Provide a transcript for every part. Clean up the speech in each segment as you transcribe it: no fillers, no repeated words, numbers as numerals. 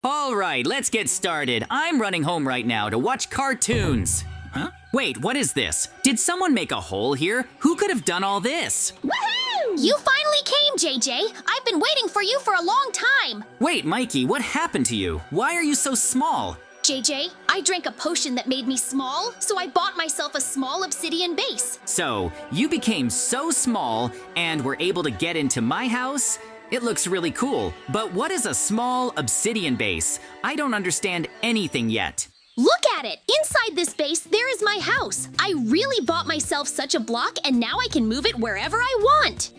All right, let's get started. I'm running home right now to watch cartoons. Huh? Wait, what is this? Did someone make a hole here? Who could have done all this? Woohoo! You finally came, JJ. I've been waiting for you for a long time. Wait, Mikey, what happened to you? Why are you so small? JJ, I drank a potion that made me small, so I bought myself a small obsidian base. So, you became so small and were able to get into my house? It looks really cool, but what is a small obsidian base? I don't understand anything yet. Look at it! Inside this base, there is my house. I really bought myself such a block, and now I can move it wherever I want.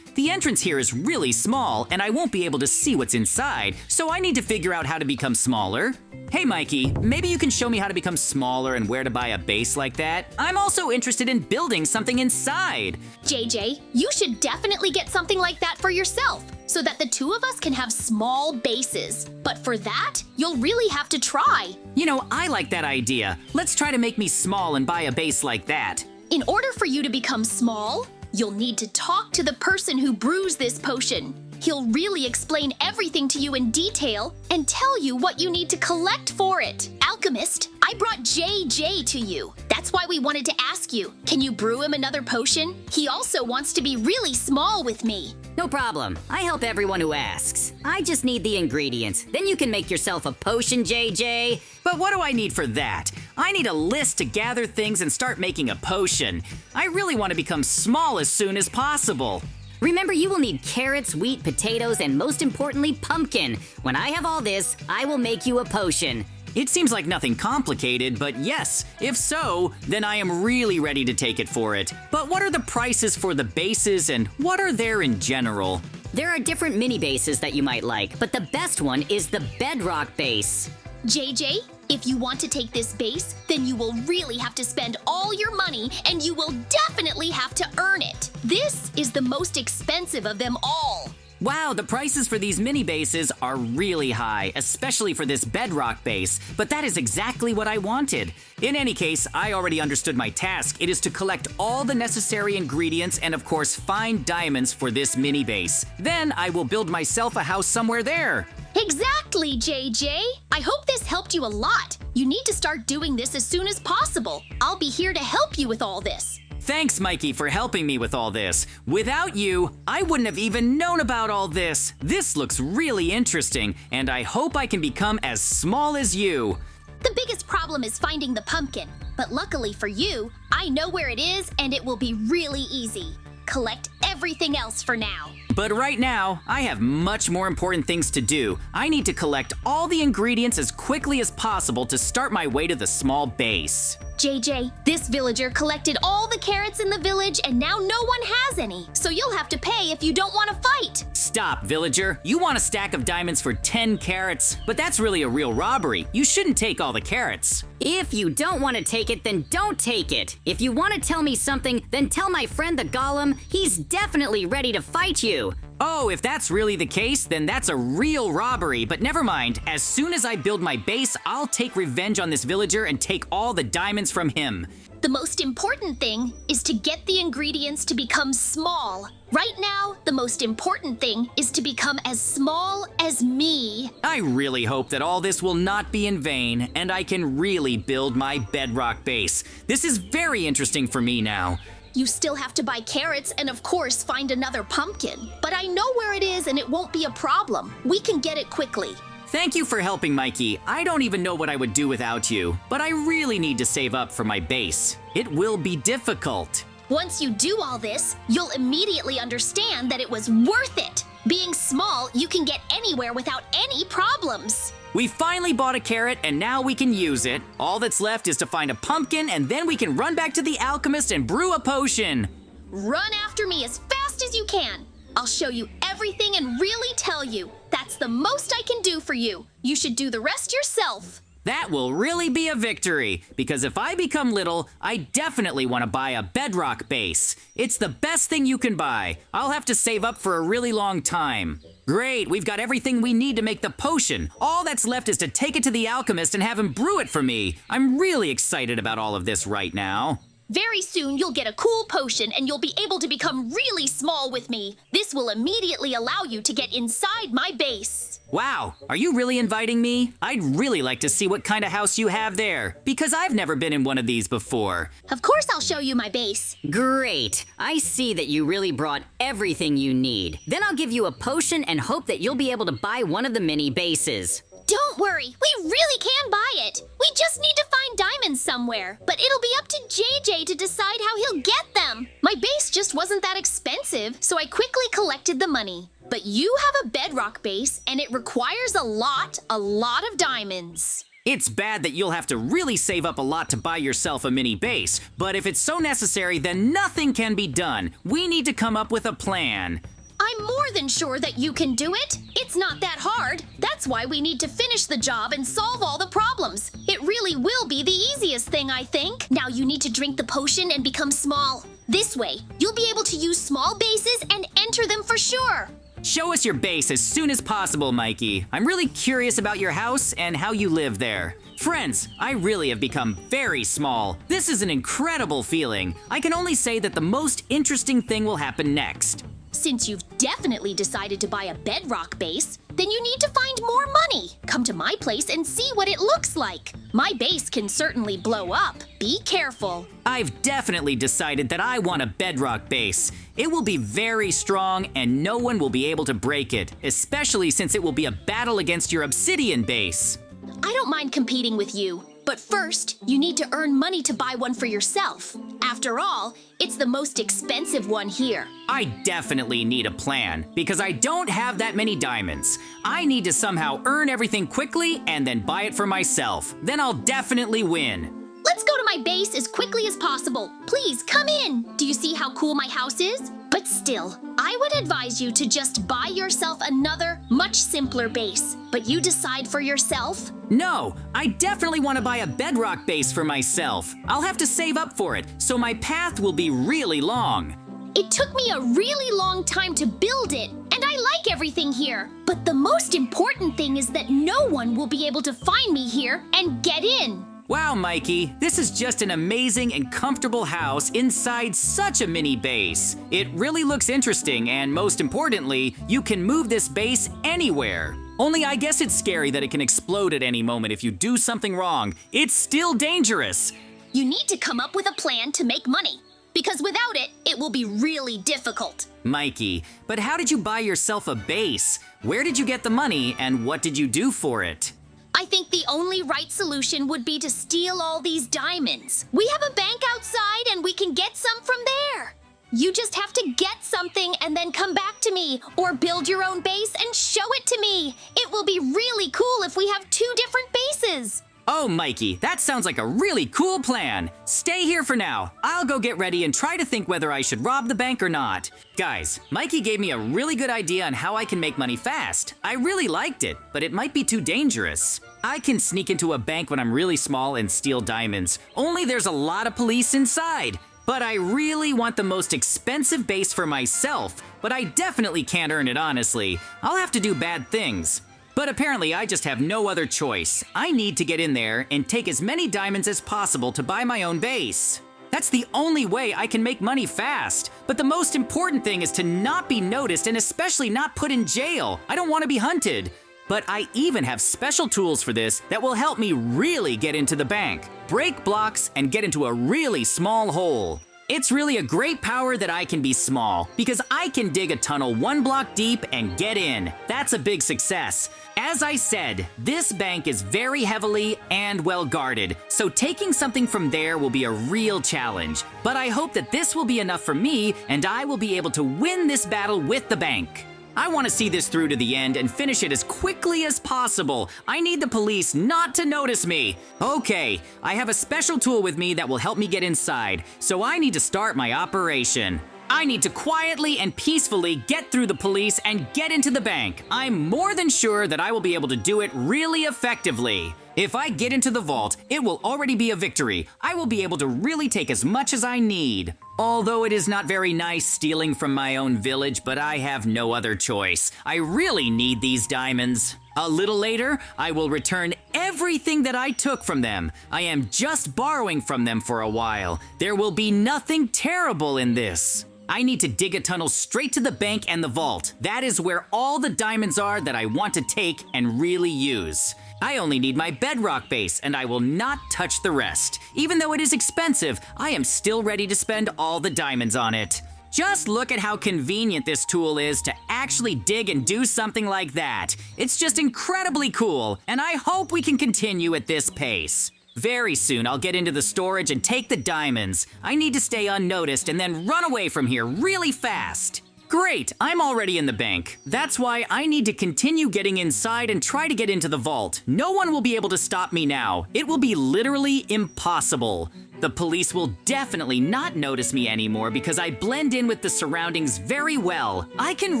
The entrance here is really small, and I won't be able to see what's inside, so I need to figure out how to become smaller. Hey Mikey, maybe you can show me how to become smaller and where to buy a base like that? I'm also interested in building something inside. JJ, you should definitely get something like that for yourself, so that the two of us can have small bases. But for that, you'll really have to try. You know, I like that idea. Let's try to make me small and buy a base like that. In order for you to become small, you'll need to talk to the person who brews this potion. He'll really explain everything to you in detail and tell you what you need to collect for it. Alchemist, I brought JJ to you. That's why we wanted to ask you, can you brew him another potion? He also wants to be really small with me. No problem. I help everyone who asks. I just need the ingredients. Then you can make yourself a potion, JJ. But what do I need for that? I need a list to gather things and start making a potion. I really want to become small as soon as possible. Remember, you will need carrots, wheat, potatoes, and most importantly, pumpkin. When I have all this, I will make you a potion. It seems like nothing complicated, but yes, if so, then I am really ready to take it for it. But what are the prices for the bases and what are there in general? There are different mini bases that you might like, but the best one is the BEDROCK base. JJ, if you want to take this base, then you will really have to spend all your money and you will definitely have to earn it. This is the most expensive of them all. Wow, the prices for these mini bases are really high, especially for this BEDROCK base, but that is exactly what I wanted. In any case, I already understood my task. It is to collect all the necessary ingredients and of course find diamonds for this mini base. Then I will build myself a house somewhere there. Exactly, JJ. I hope this helped you a lot. You need to start doing this as soon as possible. I'll be here to help you with all this. Thanks, Mikey, for helping me with all this. Without you, I wouldn't have even known about all this. This looks really interesting, and I hope I can become as small as you. The biggest problem is finding the pumpkin, but luckily for you, I know where it is and it will be really easy. Collect everything else for now. But right now, I have much more important things to do. I need to collect all the ingredients as quickly as possible to start my way to the small base. JJ, this villager collected all the carrots in the village and now no one has any, so you'll have to pay if you don't want to fight. Stop, villager. You want a stack of diamonds for 10 carrots? But that's really a real robbery. You shouldn't take all the carrots. If you don't want to take it, then don't take it. If you want to tell me something, then tell my friend the golem. He's definitely ready to fight you. Oh, if that's really the case, then that's a real robbery, but never mind. As soon as I build my base, I'll take revenge on this villager and take all the diamonds from him. The most important thing is to get the ingredients to become small. Right now, the most important thing is to become as small as me. I really hope that all this will not be in vain, and I can really build my BEDROCK base. This is very interesting for me now. You still have to buy carrots and of course find another pumpkin. But I know where it is and it won't be a problem. We can get it quickly. Thank you for helping, Mikey. I don't even know what I would do without you, but I really need to save up for my base. It will be difficult. Once you do all this, you'll immediately understand that it was worth it. Being small, you can get anywhere without any problems. We finally bought a carrot and now we can use it. All that's left is to find a pumpkin and then we can run back to the alchemist and brew a potion. Run after me as fast as you can. I'll show you everything and really tell you. That's the most I can do for you. You should do the rest yourself. That will really be a victory, because if I become little, I definitely want to buy a BEDROCK base. It's the best thing you can buy. I'll have to save up for a really long time. Great, we've got everything we need to make the potion. All that's left is to take it to the alchemist and have him brew it for me. I'm really excited about all of this right now. Very soon you'll get a cool potion and you'll be able to become really small with me. This will immediately allow you to get inside my base. Wow, are you really inviting me? I'd really like to see what kind of house you have there, because I've never been in one of these before. Of course I'll show you my base. Great. I see that you really brought everything you need. Then I'll give you a potion and hope that you'll be able to buy one of the mini bases. Don't worry, we really can buy it. We just need to find diamonds somewhere. But it'll be up to JJ to decide how he'll get them. My base just wasn't that expensive, so I quickly collected the money. But you have a bedrock base, and it requires a lot of diamonds. It's bad that you'll have to really save up a lot to buy yourself a mini base, but if it's so necessary, then nothing can be done. We need to come up with a plan. I'm more than sure that you can do it. It's not that hard. That's why we need to finish the job and solve all the problems. It really will be the easiest thing, I think. Now you need to drink the potion and become small. This way, you'll be able to use small bases and enter them for sure. Show us your base as soon as possible, Mikey. I'm really curious about your house and how you live there. Friends, I really have become very small. This is an incredible feeling. I can only say that the most interesting thing will happen next. Since you've definitely decided to buy a bedrock base, then you need to find more money. Come to my place and see what it looks like. My base can certainly blow up. Be careful. I've definitely decided that I want a bedrock base. It will be very strong and no one will be able to break it, especially since it will be a battle against your obsidian base. I don't mind competing with you, but first, you need to earn money to buy one for yourself. After all, it's the most expensive one here. I definitely need a plan, because I don't have that many diamonds. I need to somehow earn everything quickly and then buy it for myself. Then I'll definitely win. Let's go to my base as quickly as possible. Please, come in. Do you see how cool my house is? But still, I would advise you to just buy yourself another, much simpler base. But you decide for yourself. No, I definitely want to buy a bedrock base for myself. I'll have to save up for it, so my path will be really long. It took me a really long time to build it, and I like everything here. But the most important thing is that no one will be able to find me here and get in. Wow, Mikey, this is just an amazing and comfortable house inside such a mini base. It really looks interesting, and most importantly, you can move this base anywhere. Only I guess it's scary that it can explode at any moment if you do something wrong. It's still dangerous. You need to come up with a plan to make money, because without it, it will be really difficult. Mikey, but how did you buy yourself a base? Where did you get the money, and what did you do for it? I think the only right solution would be to steal all these diamonds. We have a bank outside and we can get some from there. You just have to get something and then come back to me, or build your own base and show it to me. It will be really cool if we have 2 different bases. Oh, Mikey, that sounds like a really cool plan. Stay here for now. I'll go get ready and try to think whether I should rob the bank or not. Guys, Mikey gave me a really good idea on how I can make money fast. I really liked it, but it might be too dangerous. I can sneak into a bank when I'm really small and steal diamonds, only there's a lot of police inside. But I really want the most expensive base for myself, but I definitely can't earn it honestly. I'll have to do bad things. But apparently I just have no other choice. I need to get in there and take as many diamonds as possible to buy my own base. That's the only way I can make money fast. But the most important thing is to not be noticed and especially not put in jail. I don't want to be hunted. But I even have special tools for this that will help me really get into the bank, break blocks, and get into a really small hole. It's really a great power that I can be small, because I can dig a tunnel 1 block deep and get in. That's a big success. As I said, this bank is very heavily and well guarded, so taking something from there will be a real challenge. But I hope that this will be enough for me and I will be able to win this battle with the bank. I want to see this through to the end and finish it as quickly as possible. I need the police not to notice me. Okay, I have a special tool with me that will help me get inside, so I need to start my operation. I need to quietly and peacefully get through the police and get into the bank. I'm more than sure that I will be able to do it really effectively. If I get into the vault, it will already be a victory. I will be able to really take as much as I need. Although it is not very nice stealing from my own village, but I have no other choice. I really need these diamonds. A little later, I will return everything that I took from them. I am just borrowing from them for a while. There will be nothing terrible in this. I need to dig a tunnel straight to the bank and the vault. That is where all the diamonds are that I want to take and really use. I only need my bedrock base, and I will not touch the rest. Even though it is expensive, I am still ready to spend all the diamonds on it. Just look at how convenient this tool is to actually dig and do something like that. It's just incredibly cool, and I hope we can continue at this pace. Very soon, I'll get into the storage and take the diamonds. I need to stay unnoticed and then run away from here really fast. Great, I'm already in the bank. That's why I need to continue getting inside and try to get into the vault. No one will be able to stop me now. It will be literally impossible. The police will definitely not notice me anymore because I blend in with the surroundings very well. I can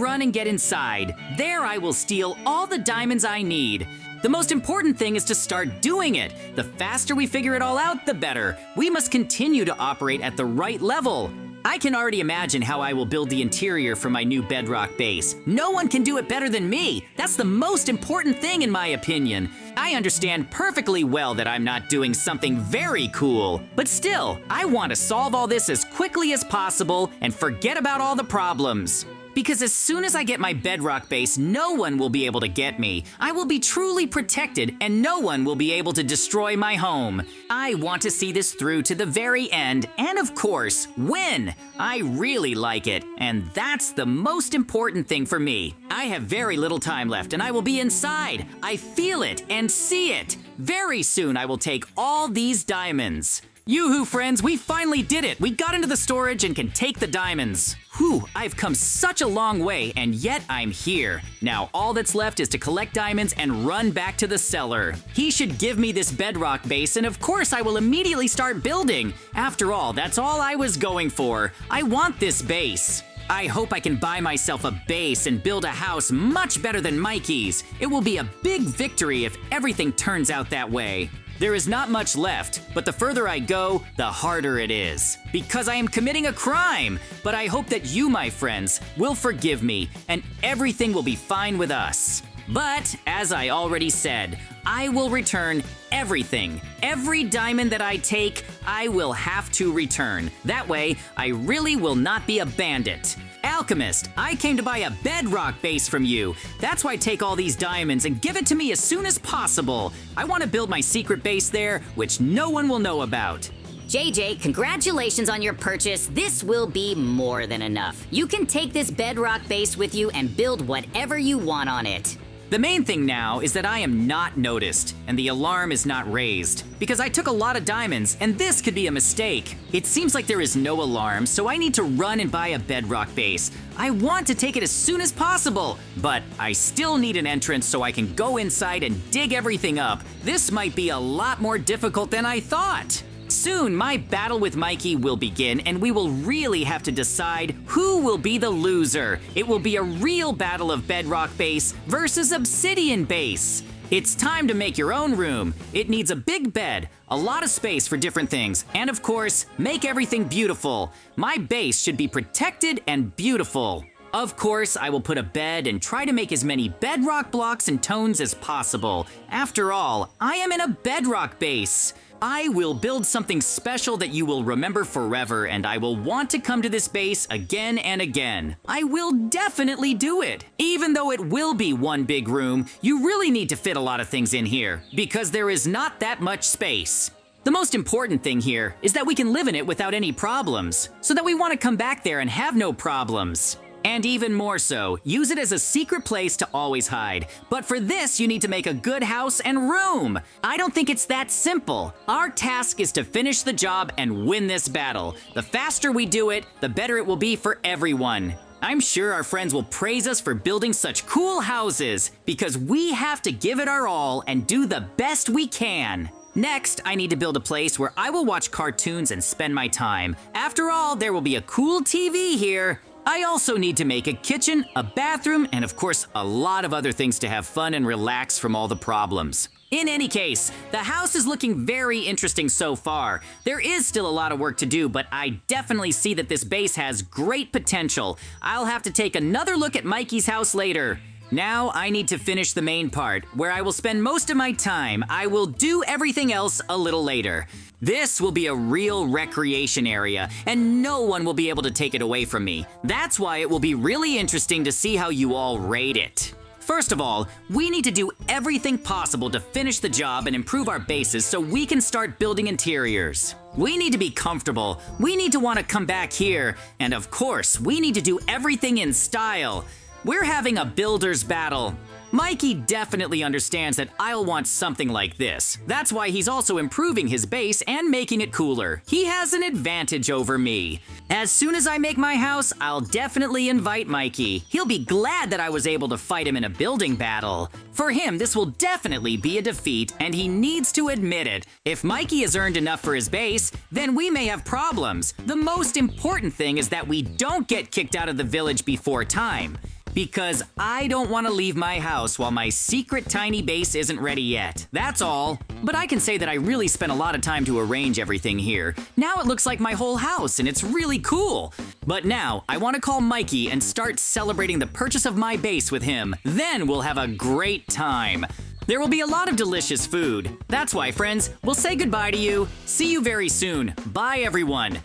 run and get inside. There I will steal all the diamonds I need. The most important thing is to start doing it. The faster we figure it all out, the better. We must continue to operate at the right level. I can already imagine how I will build the interior for my new bedrock base. No one can do it better than me. That's the most important thing in my opinion. I understand perfectly well that I'm not doing something very cool. But still, I want to solve all this as quickly as possible and forget about all the problems. Because as soon as I get my bedrock base, no one will be able to get me. I will be truly protected and no one will be able to destroy my home. I want to see this through to the very end and of course, win. I really like it, and that's the most important thing for me. I have very little time left and I will be inside. I feel it and see it. Very soon I will take all these diamonds. Yoo-hoo, friends, we finally did it! We got into the storage and can take the diamonds. Whew, I've come such a long way, and yet I'm here. Now all that's left is to collect diamonds and run back to the seller. He should give me this bedrock base, and of course I will immediately start building. After all, that's all I was going for. I want this base. I hope I can buy myself a base and build a house much better than Mikey's. It will be a big victory if everything turns out that way. There is not much left, but the further I go, the harder it is. Because I am committing a crime, but I hope that you, my friends, will forgive me and everything will be fine with us. But, as I already said, I will return everything. Every diamond that I take, I will have to return. That way, I really will not be a bandit. Alchemist, I came to buy a bedrock base from you. That's why take all these diamonds and give it to me as soon as possible. I want to build my secret base there, which no one will know about. JJ, congratulations on your purchase. This will be more than enough. You can take this bedrock base with you and build whatever you want on it. The main thing now is that I am not noticed, and the alarm is not raised, because I took a lot of diamonds, and this could be a mistake. It seems like there is no alarm, so I need to run and buy a bedrock base. I want to take it as soon as possible, but I still need an entrance so I can go inside and dig everything up. This might be a lot more difficult than I thought. Soon, my battle with Mikey will begin, and we will really have to decide who will be the loser. It will be a real battle of bedrock base versus obsidian base. It's time to make your own room. It needs a big bed, a lot of space for different things, and of course, make everything beautiful. My base should be protected and beautiful. Of course, I will put a bed and try to make as many bedrock blocks and tones as possible. After all, I am in a bedrock base. I will build something special that you will remember forever, and I will want to come to this base again and again. I will definitely do it. Even though it will be one big room, you really need to fit a lot of things in here, because there is not that much space. The most important thing here is that we can live in it without any problems, so that we want to come back there and have no problems. And even more so, use it as a secret place to always hide. But for this, you need to make a good house and room. I don't think it's that simple. Our task is to finish the job and win this battle. The faster we do it, the better it will be for everyone. I'm sure our friends will praise us for building such cool houses, because we have to give it our all and do the best we can. Next, I need to build a place where I will watch cartoons and spend my time. After all, there will be a cool TV here. I also need to make a kitchen, a bathroom, and of course, a lot of other things to have fun and relax from all the problems. In any case, the house is looking very interesting so far. There is still a lot of work to do, but I definitely see that this base has great potential. I'll have to take another look at Mikey's house later. Now I need to finish the main part, where I will spend most of my time. I will do everything else a little later. This will be a real recreation area, and no one will be able to take it away from me. That's why it will be really interesting to see how you all rate it. First of all, we need to do everything possible to finish the job and improve our bases so we can start building interiors. We need to be comfortable, we need to want to come back here, and of course, we need to do everything in style. We're having a builder's battle. Mikey definitely understands that I'll want something like this. That's why he's also improving his base and making it cooler. He has an advantage over me. As soon as I make my house, I'll definitely invite Mikey. He'll be glad that I was able to fight him in a building battle. For him, this will definitely be a defeat, and he needs to admit it. If Mikey has earned enough for his base, then we may have problems. The most important thing is that we don't get kicked out of the village before time. Because I don't want to leave my house while my secret tiny base isn't ready yet. That's all. But I can say that I really spent a lot of time to arrange everything here. Now it looks like my whole house, and it's really cool. But now, I want to call Mikey and start celebrating the purchase of my base with him. Then we'll have a great time. There will be a lot of delicious food. That's why, friends, we'll say goodbye to you. See you very soon. Bye, everyone.